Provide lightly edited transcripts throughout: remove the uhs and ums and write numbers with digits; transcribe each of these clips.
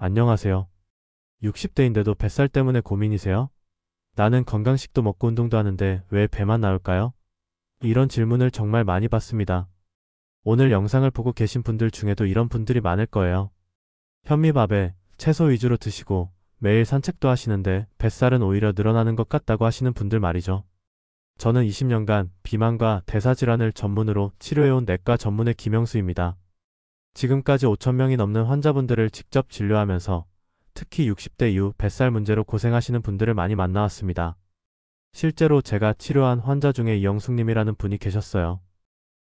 안녕하세요. 60대인데도 뱃살 때문에 고민이세요? 나는 건강식도 먹고 운동도 하는데 왜 배만 나올까요? 이런 질문을 정말 많이 받습니다. 오늘 영상을 보고 계신 분들 중에도 이런 분들이 많을 거예요. 현미밥에 채소 위주로 드시고 매일 산책도 하시는데 뱃살은 오히려 늘어나는 것 같다고 하시는 분들 말이죠. 저는 20년간 비만과 대사질환을 전문으로 치료해온 내과 전문의 김영수입니다. 지금까지 5천 명이 넘는 환자분들을 직접 진료하면서 특히 60대 이후 뱃살 문제로 고생하시는 분들을 많이 만나왔습니다. 실제로 제가 치료한 환자 중에 이영숙님이라는 분이 계셨어요.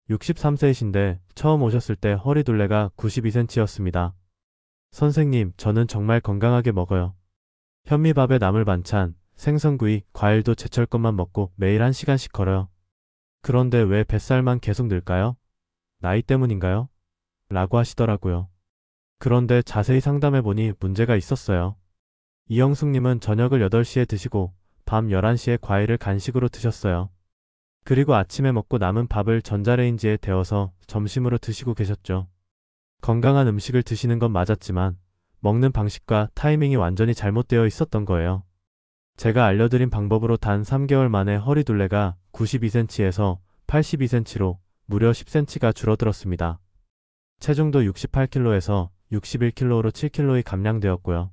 63세이신데 처음 오셨을 때 허리둘레가 92cm였습니다. 선생님, 저는 정말 건강하게 먹어요. 현미밥에 나물 반찬, 생선구이, 과일도 제철 것만 먹고 매일 1시간씩 걸어요. 그런데 왜 뱃살만 계속 늘까요? 나이 때문인가요? 라고 하시더라고요. 그런데 자세히 상담해보니 문제가 있었어요. 이영숙님은 저녁을 8시에 드시고 밤 11시에 과일을 간식으로 드셨어요. 그리고 아침에 먹고 남은 밥을 전자레인지에 데워서 점심으로 드시고 계셨죠. 건강한 음식을 드시는 건 맞았지만 먹는 방식과 타이밍이 완전히 잘못되어 있었던 거예요. 제가 알려드린 방법으로 단 3개월 만에 허리둘레가 92cm에서 82cm로 무려 10cm가 줄어들었습니다. 체중도 68kg에서 61kg로 7kg이 감량되었고요.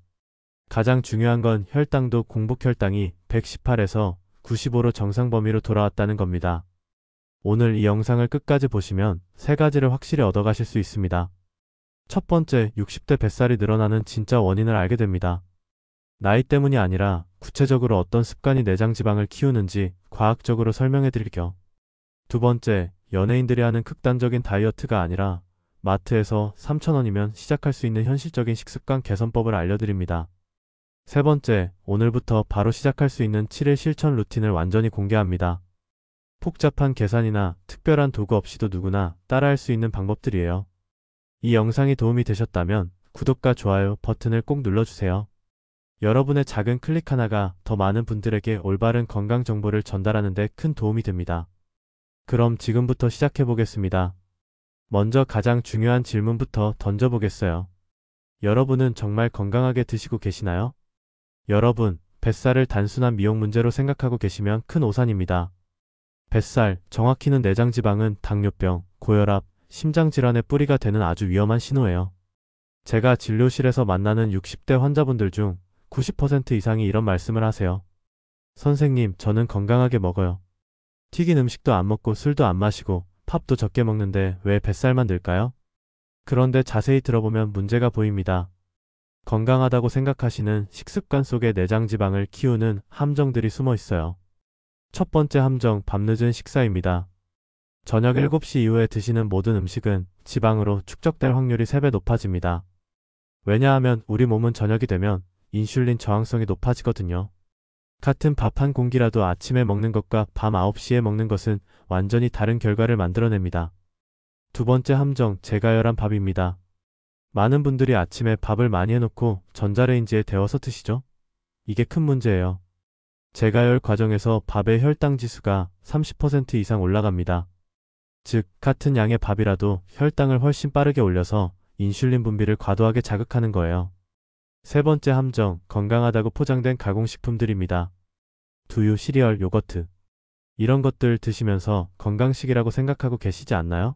가장 중요한 건 혈당도 공복혈당이 118에서 95로 정상 범위로 돌아왔다는 겁니다. 오늘 이 영상을 끝까지 보시면 3가지를 확실히 얻어가실 수 있습니다. 첫 번째, 60대 뱃살이 늘어나는 진짜 원인을 알게 됩니다. 나이 때문이 아니라 구체적으로 어떤 습관이 내장 지방을 키우는지 과학적으로 설명해 드릴게요. 두 번째, 연예인들이 하는 극단적인 다이어트가 아니라 마트에서 3,000원이면 시작할 수 있는 현실적인 식습관 개선법을 알려드립니다. 세 번째, 오늘부터 바로 시작할 수 있는 7일 실천 루틴을 완전히 공개합니다. 복잡한 계산이나 특별한 도구 없이도 누구나 따라할 수 있는 방법들이에요. 이 영상이 도움이 되셨다면 구독과 좋아요 버튼을 꼭 눌러주세요. 여러분의 작은 클릭 하나가 더 많은 분들에게 올바른 건강 정보를 전달하는 데 큰 도움이 됩니다. 그럼 지금부터 시작해 보겠습니다. 먼저 가장 중요한 질문부터 던져보겠어요. 여러분은 정말 건강하게 드시고 계시나요? 여러분, 뱃살을 단순한 미용 문제로 생각하고 계시면 큰 오산입니다. 뱃살, 정확히는 내장지방은 당뇨병, 고혈압, 심장질환의 뿌리가 되는 아주 위험한 신호예요. 제가 진료실에서 만나는 60대 환자분들 중 90% 이상이 이런 말씀을 하세요. 선생님, 저는 건강하게 먹어요. 튀긴 음식도 안 먹고 술도 안 마시고 팝도 적게 먹는데 왜 뱃살만 늘까요? 그런데 자세히 들어보면 문제가 보입니다. 건강하다고 생각하시는 식습관 속에 내장지방을 키우는 함정들이 숨어 있어요. 첫 번째 함정, 밤늦은 식사입니다. 저녁 7시 이후에 드시는 모든 음식은 지방으로 축적될 확률이 3배 높아집니다. 왜냐하면 우리 몸은 저녁이 되면 인슐린 저항성이 높아지거든요. 같은 밥 한 공기라도 아침에 먹는 것과 밤 9시에 먹는 것은 완전히 다른 결과를 만들어냅니다. 두 번째 함정, 제가열한 밥입니다. 많은 분들이 아침에 밥을 많이 해놓고 전자레인지에 데워서 드시죠? 이게 큰 문제예요. 제가열 과정에서 밥의 혈당 지수가 30% 이상 올라갑니다. 즉, 같은 양의 밥이라도 혈당을 훨씬 빠르게 올려서 인슐린 분비를 과도하게 자극하는 거예요. 세 번째 함정, 건강하다고 포장된 가공식품들입니다. 두유, 시리얼, 요거트. 이런 것들 드시면서 건강식이라고 생각하고 계시지 않나요?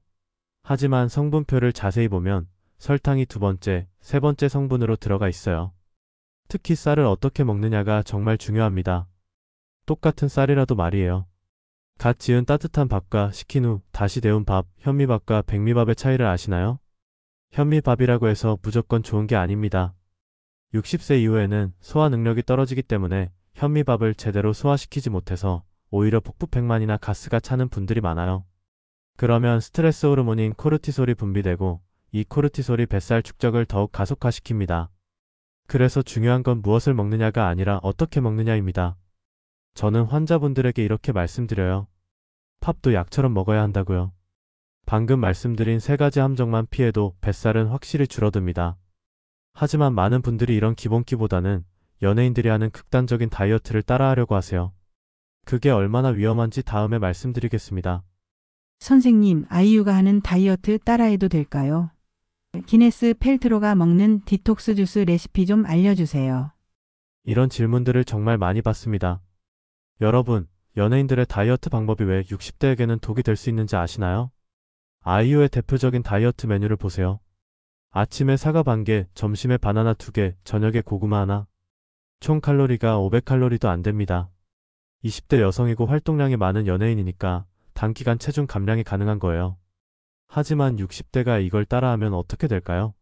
하지만 성분표를 자세히 보면 설탕이 두 번째, 세 번째 성분으로 들어가 있어요. 특히 쌀을 어떻게 먹느냐가 정말 중요합니다. 똑같은 쌀이라도 말이에요. 갓 지은 따뜻한 밥과 식힌 후 다시 데운 밥, 현미밥과 백미밥의 차이를 아시나요? 현미밥이라고 해서 무조건 좋은 게 아닙니다. 60세 이후에는 소화 능력이 떨어지기 때문에 현미밥을 제대로 소화시키지 못해서 오히려 복부백만이나 가스가 차는 분들이 많아요. 그러면 스트레스 호르몬인 코르티솔이 분비되고 이 코르티솔이 뱃살 축적을 더욱 가속화시킵니다. 그래서 중요한 건 무엇을 먹느냐가 아니라 어떻게 먹느냐입니다. 저는 환자분들에게 이렇게 말씀드려요. 팝도 약처럼 먹어야 한다고요. 방금 말씀드린 3가지 함정만 피해도 뱃살은 확실히 줄어듭니다. 하지만 많은 분들이 이런 기본기보다는 연예인들이 하는 극단적인 다이어트를 따라하려고 하세요. 그게 얼마나 위험한지 다음에 말씀드리겠습니다. 선생님, 아이유가 하는 다이어트 따라해도 될까요? 기네스 펠트로가 먹는 디톡스 주스 레시피 좀 알려주세요. 이런 질문들을 정말 많이 받습니다. 여러분, 연예인들의 다이어트 방법이 왜 60대에게는 독이 될 수 있는지 아시나요? 아이유의 대표적인 다이어트 메뉴를 보세요. 아침에 사과 1개, 점심에 바나나 2개, 저녁에 고구마 하나. 총 칼로리가 500칼로리도 안 됩니다. 20대 여성이고 활동량이 많은 연예인이니까 단기간 체중 감량이 가능한 거예요. 하지만 60대가 이걸 따라하면 어떻게 될까요?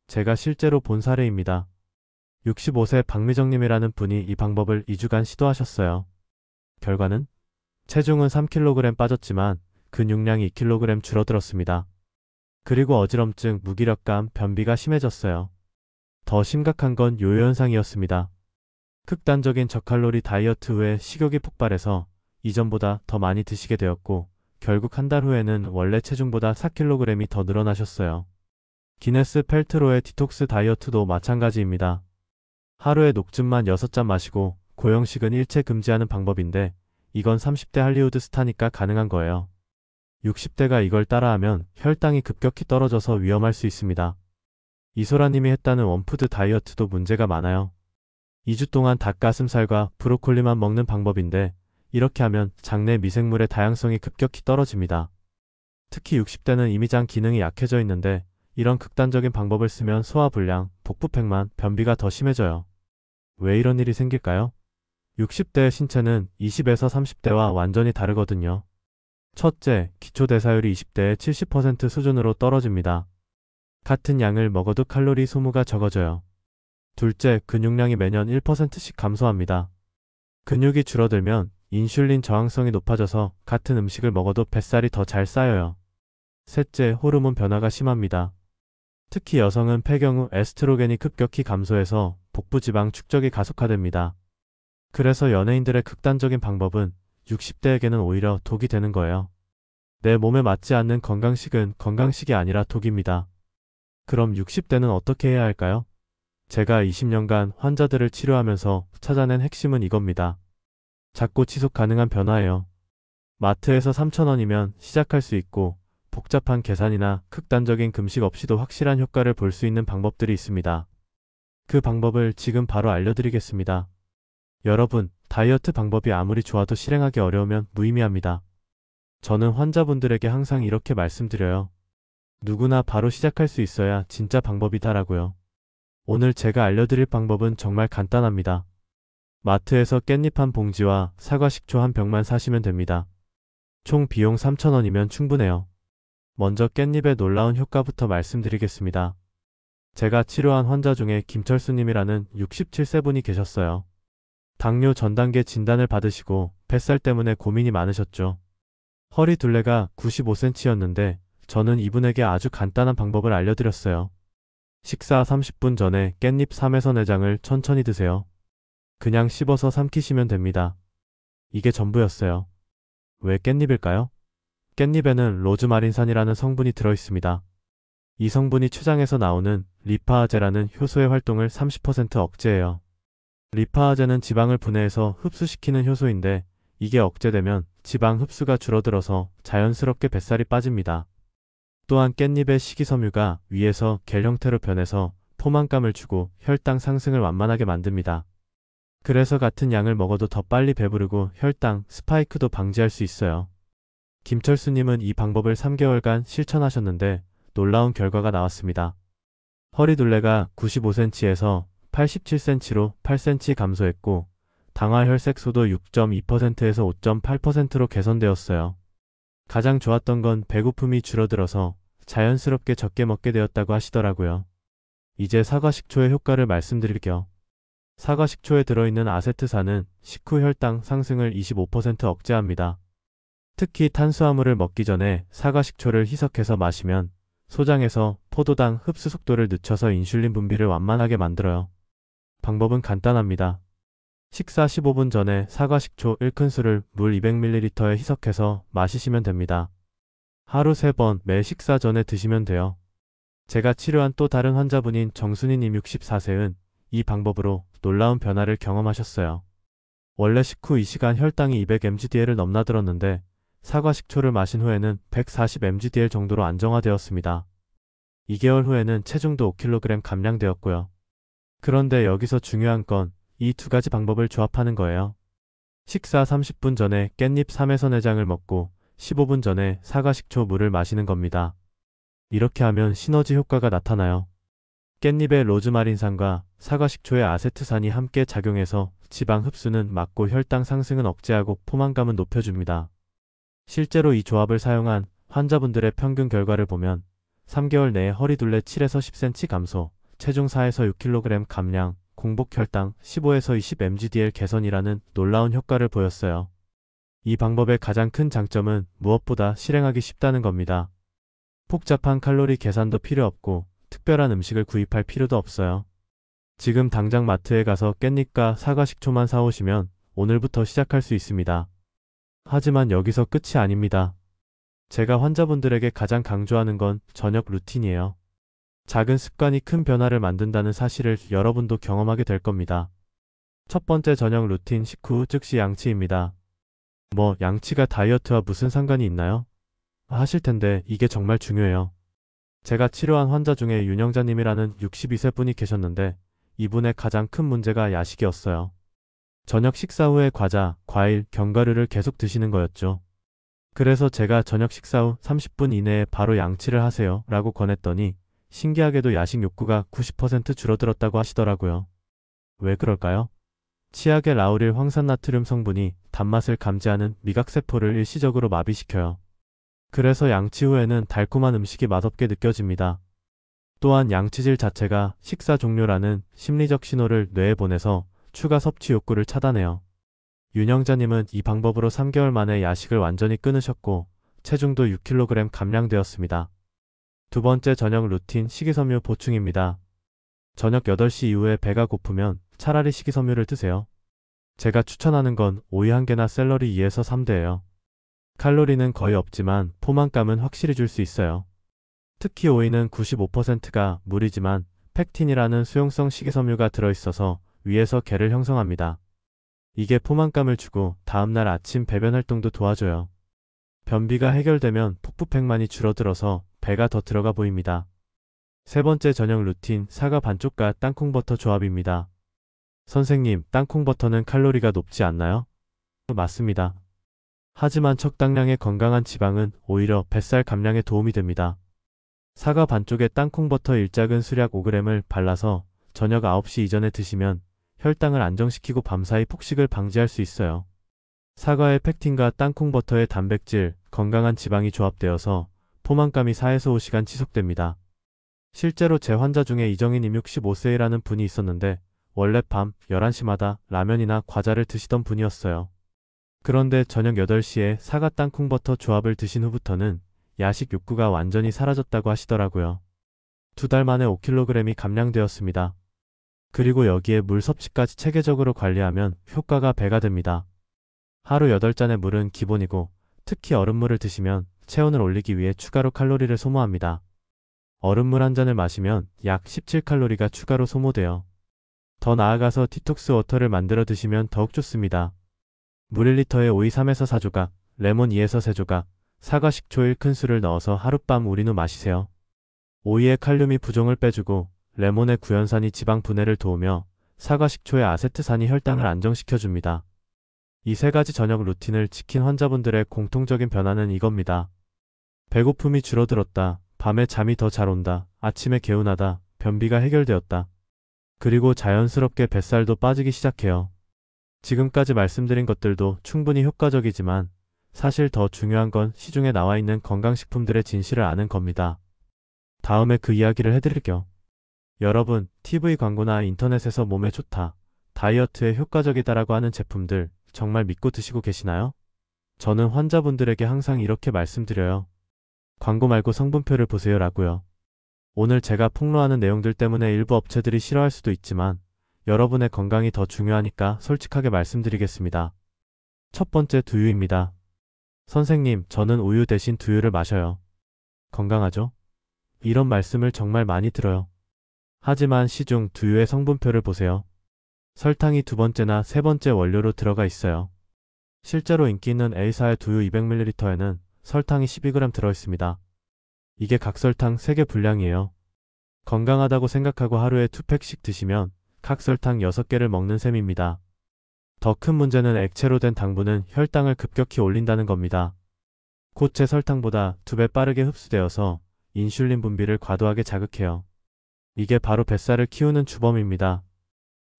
제가 실제로 본 사례입니다. 65세 박미정님이라는 분이 이 방법을 2주간 시도하셨어요. 결과는? 체중은 3kg 빠졌지만 근육량이 2kg 줄어들었습니다. 그리고 어지럼증, 무기력감, 변비가 심해졌어요. 더 심각한 건 요요 현상이었습니다. 극단적인 저칼로리 다이어트 후에 식욕이 폭발해서 이전보다 더 많이 드시게 되었고 결국 한 달 후에는 원래 체중보다 4kg이 더 늘어나셨어요. 기네스 펠트로의 디톡스 다이어트도 마찬가지입니다. 하루에 녹즙만 6잔 마시고 고형식은 일체 금지하는 방법인데 이건 30대 할리우드 스타니까 가능한 거예요. 60대가 이걸 따라하면 혈당이 급격히 떨어져서 위험할 수 있습니다. 이소라님이 했다는 원푸드 다이어트도 문제가 많아요. 2주 동안 닭가슴살과 브로콜리만 먹는 방법인데 이렇게 하면 장내 미생물의 다양성이 급격히 떨어집니다. 특히 60대는 이미 장 기능이 약해져 있는데 이런 극단적인 방법을 쓰면 소화불량, 복부팽만, 변비가 더 심해져요. 왜 이런 일이 생길까요? 60대의 신체는 20에서 30대와 완전히 다르거든요. 첫째, 기초대사율이 20대의 70% 수준으로 떨어집니다. 같은 양을 먹어도 칼로리 소모가 적어져요. 둘째, 근육량이 매년 1%씩 감소합니다. 근육이 줄어들면 인슐린 저항성이 높아져서 같은 음식을 먹어도 뱃살이 더 잘 쌓여요. 셋째, 호르몬 변화가 심합니다. 특히 여성은 폐경 후 에스트로겐이 급격히 감소해서 복부 지방 축적이 가속화됩니다. 그래서 연예인들의 극단적인 방법은 60대에게는 오히려 독이 되는 거예요. 내 몸에 맞지 않는 건강식은 건강식이 아니라 독입니다. 그럼 60대는 어떻게 해야 할까요? 제가 20년간 환자들을 치료하면서 찾아낸 핵심은 이겁니다. 작고 지속 가능한 변화예요. 마트에서 3,000원이면 시작할 수 있고 복잡한 계산이나 극단적인 금식 없이도 확실한 효과를 볼 수 있는 방법들이 있습니다. 그 방법을 지금 바로 알려드리겠습니다. 여러분, 다이어트 방법이 아무리 좋아도 실행하기 어려우면 무의미합니다. 저는 환자분들에게 항상 이렇게 말씀드려요. 누구나 바로 시작할 수 있어야 진짜 방법이다라고요. 오늘 제가 알려드릴 방법은 정말 간단합니다. 마트에서 깻잎 한 봉지와 사과 식초 한 병만 사시면 됩니다. 총 비용 3,000원이면 충분해요. 먼저 깻잎의 놀라운 효과부터 말씀드리겠습니다. 제가 치료한 환자 중에 김철수님이라는 67세 분이 계셨어요. 당뇨 전 단계 진단을 받으시고 뱃살 때문에 고민이 많으셨죠. 허리 둘레가 95cm였는데 저는 이분에게 아주 간단한 방법을 알려드렸어요. 식사 30분 전에 깻잎 3에서 4장을 천천히 드세요. 그냥 씹어서 삼키시면 됩니다. 이게 전부였어요. 왜 깻잎일까요? 깻잎에는 로즈마린산이라는 성분이 들어있습니다. 이 성분이 췌장에서 나오는 리파아제라는 효소의 활동을 30% 억제해요. 리파아제는 지방을 분해해서 흡수시키는 효소인데 이게 억제되면 지방 흡수가 줄어들어서 자연스럽게 뱃살이 빠집니다. 또한 깻잎의 식이섬유가 위에서 겔 형태로 변해서 포만감을 주고 혈당 상승을 완만하게 만듭니다. 그래서 같은 양을 먹어도 더 빨리 배부르고 혈당, 스파이크도 방지할 수 있어요. 김철수님은 이 방법을 3개월간 실천하셨는데 놀라운 결과가 나왔습니다. 허리 둘레가 95cm에서 87cm로 8cm 감소했고 당화 혈색소도 6.2%에서 5.8%로 개선되었어요. 가장 좋았던 건 배고픔이 줄어들어서 자연스럽게 적게 먹게 되었다고 하시더라고요. 이제 사과 식초의 효과를 말씀드릴게요. 사과 식초에 들어있는 아세트산은 식후 혈당 상승을 25% 억제합니다. 특히 탄수화물을 먹기 전에 사과 식초를 희석해서 마시면 소장에서 포도당 흡수 속도를 늦춰서 인슐린 분비를 완만하게 만들어요. 방법은 간단합니다. 식사 15분 전에 사과 식초 1큰술을 물 200ml에 희석해서 마시시면 됩니다. 하루 3번 매 식사 전에 드시면 돼요. 제가 치료한 또 다른 환자분인 정순이님 64세은 이 방법으로 놀라운 변화를 경험하셨어요. 원래 식후 2시간 혈당이 200mgdl을 넘나들었는데 사과 식초를 마신 후에는 140mgdl 정도로 안정화되었습니다. 2개월 후에는 체중도 5kg 감량되었고요. 그런데 여기서 중요한 건 이 두 가지 방법을 조합하는 거예요. 식사 30분 전에 깻잎 3에서 4장을 먹고 15분 전에 사과 식초 물을 마시는 겁니다. 이렇게 하면 시너지 효과가 나타나요. 깻잎의 로즈마린산과 사과 식초의 아세트산이 함께 작용해서 지방 흡수는 막고 혈당 상승은 억제하고 포만감은 높여줍니다. 실제로 이 조합을 사용한 환자분들의 평균 결과를 보면 3개월 내에 허리둘레 7에서 10cm 감소, 체중 4에서 6kg 감량, 공복 혈당 15에서 20mgdl 개선이라는 놀라운 효과를 보였어요. 이 방법의 가장 큰 장점은 무엇보다 실행하기 쉽다는 겁니다. 복잡한 칼로리 계산도 필요 없고 특별한 음식을 구입할 필요도 없어요. 지금 당장 마트에 가서 깻잎과 사과 식초만 사오시면 오늘부터 시작할 수 있습니다. 하지만 여기서 끝이 아닙니다. 제가 환자분들에게 가장 강조하는 건 저녁 루틴이에요. 작은 습관이 큰 변화를 만든다는 사실을 여러분도 경험하게 될 겁니다. 첫 번째 저녁 루틴 식후 즉시 양치입니다. 뭐 양치가 다이어트와 무슨 상관이 있나요? 하실 텐데 이게 정말 중요해요. 제가 치료한 환자 중에 윤영자님이라는 62세 분이 계셨는데 이분의 가장 큰 문제가 야식이었어요. 저녁 식사 후에 과자, 과일, 견과류를 계속 드시는 거였죠. 그래서 제가 저녁 식사 후 30분 이내에 바로 양치를 하세요 라고 권했더니 신기하게도 야식 욕구가 90% 줄어들었다고 하시더라고요. 왜 그럴까요? 치약의 라우릴 황산나트륨 성분이 단맛을 감지하는 미각세포를 일시적으로 마비시켜요. 그래서 양치 후에는 달콤한 음식이 맛없게 느껴집니다. 또한 양치질 자체가 식사 종료라는 심리적 신호를 뇌에 보내서 추가 섭취 욕구를 차단해요. 윤영자님은 이 방법으로 3개월 만에 야식을 완전히 끊으셨고 체중도 6kg 감량되었습니다. 두 번째 저녁 루틴 식이섬유 보충입니다. 저녁 8시 이후에 배가 고프면 차라리 식이섬유를 드세요. 제가 추천하는 건 오이 1개나 샐러리 2에서 3대예요. 칼로리는 거의 없지만 포만감은 확실히 줄 수 있어요. 특히 오이는 95%가 물이지만 팩틴이라는 수용성 식이섬유가 들어있어서 위에서 결을 형성합니다. 이게 포만감을 주고 다음날 아침 배변 활동도 도와줘요. 변비가 해결되면 폭부팩만이 줄어들어서 배가 더 들어가 보입니다. 세 번째 저녁 루틴 사과 반쪽과 땅콩버터 조합입니다. 선생님, 땅콩버터는 칼로리가 높지 않나요? 맞습니다. 하지만 적당량의 건강한 지방은 오히려 뱃살 감량에 도움이 됩니다. 사과 반쪽에 땅콩버터 1작은 수약 5g을 발라서 저녁 9시 이전에 드시면 혈당을 안정시키고 밤사이 폭식을 방지할 수 있어요. 사과의 팩틴과 땅콩버터의 단백질, 건강한 지방이 조합되어서 포만감이 4에서 5시간 지속됩니다. 실제로 제 환자 중에 이정희님 65세라는 분이 있었는데 원래 밤 11시마다 라면이나 과자를 드시던 분이었어요. 그런데 저녁 8시에 사과 땅콩버터 조합을 드신 후부터는 야식 욕구가 완전히 사라졌다고 하시더라고요. 2달 만에 5kg이 감량되었습니다. 그리고 여기에 물 섭취까지 체계적으로 관리하면 효과가 배가 됩니다. 하루 8잔의 물은 기본이고 특히 얼음물을 드시면 체온을 올리기 위해 추가로 칼로리를 소모합니다. 얼음물 한 잔을 마시면 약 17칼로리가 추가로 소모돼요. 더 나아가서 디톡스 워터를 만들어 드시면 더욱 좋습니다. 물 1리터에 오이 3에서 4조각, 레몬 2에서 3조각, 사과 식초 1큰술을 넣어서 하룻밤 우린 후 마시세요. 오이의 칼륨이 부종을 빼주고 레몬의 구연산이 지방 분해를 도우며 사과 식초의 아세트산이 혈당을 안정시켜줍니다. 이 세 가지 저녁 루틴을 지킨 환자분들의 공통적인 변화는 이겁니다. 배고픔이 줄어들었다. 밤에 잠이 더 잘 온다. 아침에 개운하다. 변비가 해결되었다. 그리고 자연스럽게 뱃살도 빠지기 시작해요. 지금까지 말씀드린 것들도 충분히 효과적이지만 사실 더 중요한 건 시중에 나와 있는 건강식품들의 진실을 아는 겁니다. 다음에 그 이야기를 해드릴게요. 여러분, TV 광고나 인터넷에서 몸에 좋다, 다이어트에 효과적이다라고 하는 제품들 정말 믿고 드시고 계시나요? 저는 환자분들에게 항상 이렇게 말씀드려요. 광고 말고 성분표를 보세요 라고요. 오늘 제가 폭로하는 내용들 때문에 일부 업체들이 싫어할 수도 있지만 여러분의 건강이 더 중요하니까 솔직하게 말씀드리겠습니다. 첫 번째 두유입니다. 선생님, 저는 우유 대신 두유를 마셔요. 건강하죠? 이런 말씀을 정말 많이 들어요. 하지만 시중 두유의 성분표를 보세요. 설탕이 두 번째나 세 번째 원료로 들어가 있어요. 실제로 인기 있는 A사의 두유 200ml에는 설탕이 12g 들어있습니다. 이게 각설탕 3개 분량이에요. 건강하다고 생각하고 하루에 2팩씩 드시면 각설탕 6개를 먹는 셈입니다. 더 큰 문제는 액체로 된 당분은 혈당을 급격히 올린다는 겁니다. 고체 설탕보다 2배 빠르게 흡수되어서 인슐린 분비를 과도하게 자극해요. 이게 바로 뱃살을 키우는 주범입니다.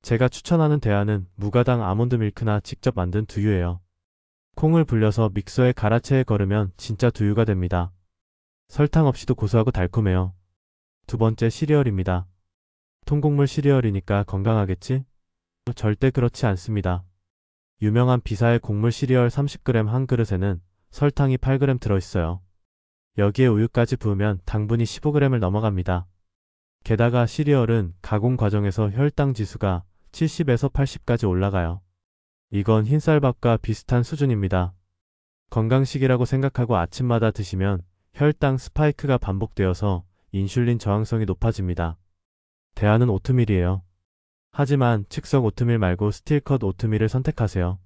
제가 추천하는 대안은 무가당 아몬드 밀크나 직접 만든 두유예요. 콩을 불려서 믹서에 갈아채에 걸으면 진짜 두유가 됩니다. 설탕 없이도 고소하고 달콤해요. 두 번째 시리얼입니다. 통곡물 시리얼이니까 건강하겠지? 절대 그렇지 않습니다. 유명한 비사의 곡물 시리얼 30g 한 그릇에는 설탕이 8g 들어있어요. 여기에 우유까지 부으면 당분이 15g을 넘어갑니다. 게다가 시리얼은 가공 과정에서 혈당 지수가 70에서 80까지 올라가요. 이건 흰쌀밥과 비슷한 수준입니다. 건강식이라고 생각하고 아침마다 드시면 혈당 스파이크가 반복되어서 인슐린 저항성이 높아집니다. 대안은 오트밀이에요. 하지만 즉석 오트밀 말고 스틸컷 오트밀을 선택하세요.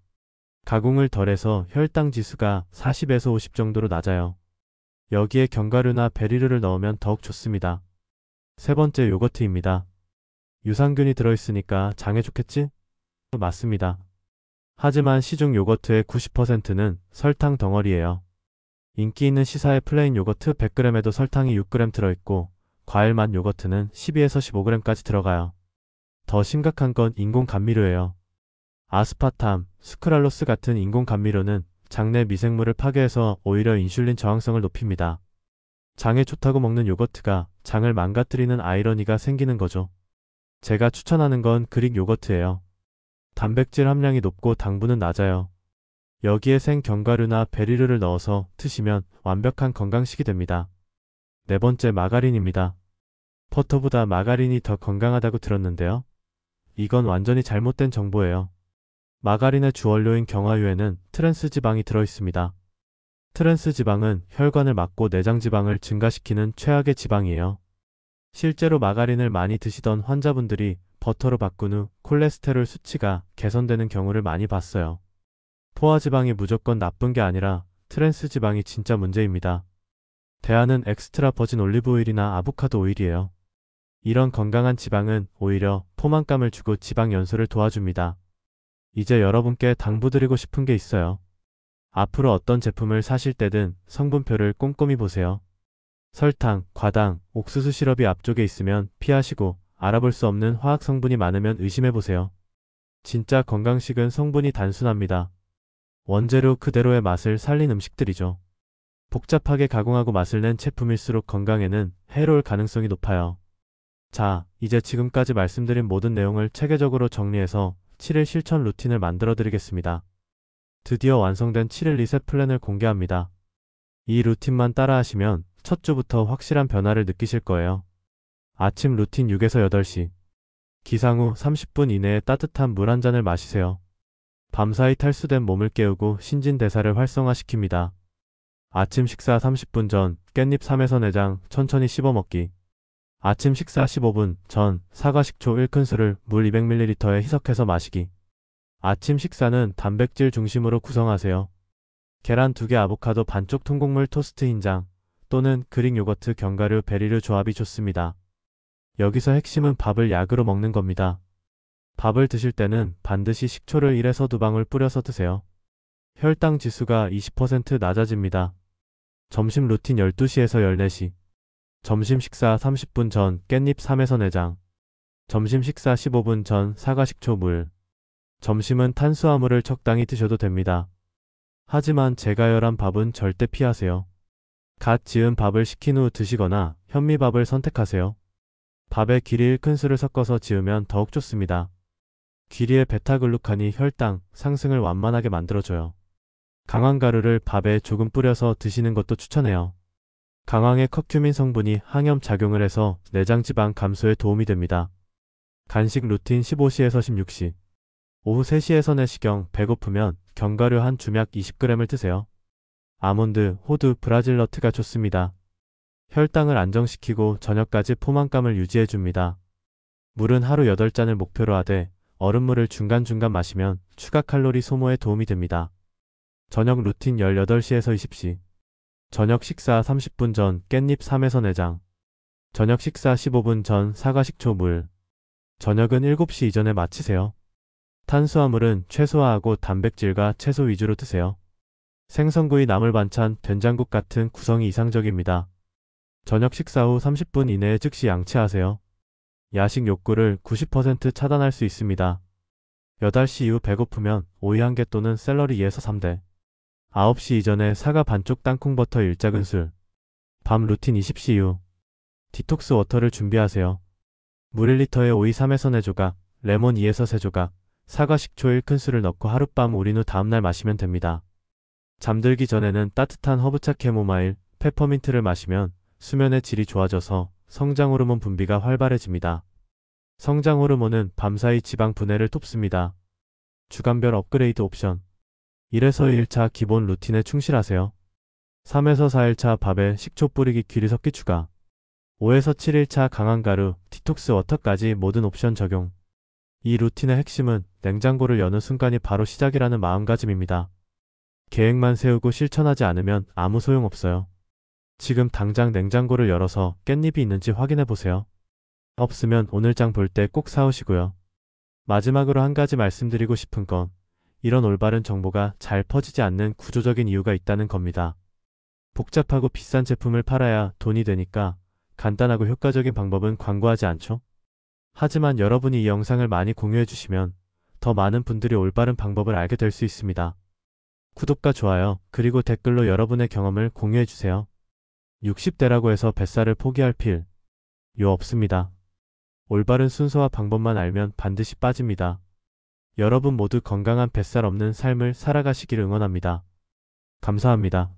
가공을 덜해서 혈당 지수가 40에서 50 정도로 낮아요. 여기에 견과류나 베리류를 넣으면 더욱 좋습니다. 세 번째 요거트입니다. 유산균이 들어있으니까 장에 좋겠지? 맞습니다. 하지만 시중 요거트의 90%는 설탕 덩어리예요. 인기 있는 시사의 플레인 요거트 100g에도 설탕이 6g 들어있고 과일 맛 요거트는 12에서 15g까지 들어가요. 더 심각한 건 인공 감미료예요. 아스파탐, 수크랄로스 같은 인공 감미료는 장내 미생물을 파괴해서 오히려 인슐린 저항성을 높입니다. 장에 좋다고 먹는 요거트가 장을 망가뜨리는 아이러니가 생기는 거죠. 제가 추천하는 건 그릭 요거트예요. 단백질 함량이 높고 당분은 낮아요. 여기에 생 견과류나 베리류를 넣어서 드시면 완벽한 건강식이 됩니다. 네 번째 마가린입니다. 버터보다 마가린이 더 건강하다고 들었는데요. 이건 완전히 잘못된 정보예요. 마가린의 주원료인 경화유에는 트랜스지방이 들어있습니다. 트랜스지방은 혈관을 막고 내장지방을 증가시키는 최악의 지방이에요. 실제로 마가린을 많이 드시던 환자분들이 버터로 바꾼 후 콜레스테롤 수치가 개선되는 경우를 많이 봤어요. 포화지방이 무조건 나쁜 게 아니라 트랜스지방이 진짜 문제입니다. 대안은 엑스트라 버진 올리브 오일이나 아보카도 오일이에요. 이런 건강한 지방은 오히려 포만감을 주고 지방 연소를 도와줍니다. 이제 여러분께 당부드리고 싶은 게 있어요. 앞으로 어떤 제품을 사실 때든 성분표를 꼼꼼히 보세요. 설탕, 과당, 옥수수 시럽이 앞쪽에 있으면 피하시고 알아볼 수 없는 화학 성분이 많으면 의심해보세요. 진짜 건강식은 성분이 단순합니다. 원재료 그대로의 맛을 살린 음식들이죠. 복잡하게 가공하고 맛을 낸 제품일수록 건강에는 해로울 가능성이 높아요. 자, 이제 지금까지 말씀드린 모든 내용을 체계적으로 정리해서 7일 실천 루틴을 만들어 드리겠습니다. 드디어 완성된 7일 리셋 플랜을 공개합니다. 이 루틴만 따라하시면 첫 주부터 확실한 변화를 느끼실 거예요. 아침 루틴 6에서 8시. 기상 후 30분 이내에 따뜻한 물 한 잔을 마시세요. 밤사이 탈수된 몸을 깨우고 신진대사를 활성화시킵니다. 아침 식사 30분 전 깻잎 3에서 4장 천천히 씹어 먹기. 아침 식사 15분 전 사과 식초 1큰술을 물 200ml에 희석해서 마시기. 아침 식사는 단백질 중심으로 구성하세요. 계란 2개 아보카도 반쪽 통곡물 토스트 흰장 또는 그릭 요거트 견과류 베리류 조합이 좋습니다. 여기서 핵심은 밥을 약으로 먹는 겁니다. 밥을 드실 때는 반드시 식초를 1에서 2방울 뿌려서 드세요. 혈당 지수가 20% 낮아집니다. 점심 루틴 12시에서 14시. 점심 식사 30분 전 깻잎 3에서 4장. 점심 식사 15분 전 사과 식초 물. 점심은 탄수화물을 적당히 드셔도 됩니다. 하지만 제가열한 밥은 절대 피하세요. 갓 지은 밥을 식힌 후 드시거나 현미밥을 선택하세요. 밥에 귀리 1큰술을 섞어서 지으면 더욱 좋습니다. 귀리의 베타글루칸이 혈당 상승을 완만하게 만들어줘요. 강황 가루를 밥에 조금 뿌려서 드시는 것도 추천해요. 강황의 커큐민 성분이 항염 작용을 해서 내장지방 감소에 도움이 됩니다. 간식 루틴 15시에서 16시. 오후 3시에서 4시경 배고프면 견과류 한 주맥 20g을 드세요. 아몬드, 호두, 브라질너트가 좋습니다. 혈당을 안정시키고 저녁까지 포만감을 유지해줍니다. 물은 하루 8잔을 목표로 하되 얼음물을 중간중간 마시면 추가 칼로리 소모에 도움이 됩니다. 저녁 루틴 18시에서 20시. 저녁 식사 30분 전 깻잎 3에서 4장. 저녁 식사 15분 전 사과식초 물. 저녁은 7시 이전에 마치세요. 탄수화물은 최소화하고 단백질과 채소 위주로 드세요. 생선구이, 나물 반찬, 된장국 같은 구성이 이상적입니다. 저녁 식사 후 30분 이내에 즉시 양치하세요. 야식 욕구를 90% 차단할 수 있습니다. 8시 이후 배고프면 오이 1개 또는 샐러리 2에서 3대. 9시 이전에 사과 반쪽, 땅콩버터 1작은술. 밤 루틴 20시 이후. 디톡스 워터를 준비하세요. 물 1리터에 오이 3에서 4조각, 레몬 2에서 3조각, 사과 식초 1큰술을 넣고 하룻밤 우린 후 다음날 마시면 됩니다. 잠들기 전에는 따뜻한 허브차, 캐모마일, 페퍼민트를 마시면 수면의 질이 좋아져서 성장 호르몬 분비가 활발해집니다. 성장 호르몬은 밤사이 지방 분해를 돕습니다. 주간별 업그레이드 옵션. 1에서 2일차 기본 루틴에 충실하세요. 3에서 4일차 밥에 식초 뿌리기, 귀리 섞기 추가. 5에서 7일차 강한 가루, 디톡스 워터까지 모든 옵션 적용. 이 루틴의 핵심은 냉장고를 여는 순간이 바로 시작이라는 마음가짐입니다. 계획만 세우고 실천하지 않으면 아무 소용없어요. 지금 당장 냉장고를 열어서 깻잎이 있는지 확인해보세요. 없으면 오늘장 볼 때 꼭 사오시고요. 마지막으로 한 가지 말씀드리고 싶은 건 이런 올바른 정보가 잘 퍼지지 않는 구조적인 이유가 있다는 겁니다. 복잡하고 비싼 제품을 팔아야 돈이 되니까 간단하고 효과적인 방법은 광고하지 않죠? 하지만 여러분이 이 영상을 많이 공유해 주시면 더 많은 분들이 올바른 방법을 알게 될 수 있습니다. 구독과 좋아요, 그리고 댓글로 여러분의 경험을 공유해 주세요. 60대라고 해서 뱃살을 포기할 필요 없습니다. 올바른 순서와 방법만 알면 반드시 빠집니다. 여러분 모두 건강한 뱃살 없는 삶을 살아가시길 응원합니다. 감사합니다.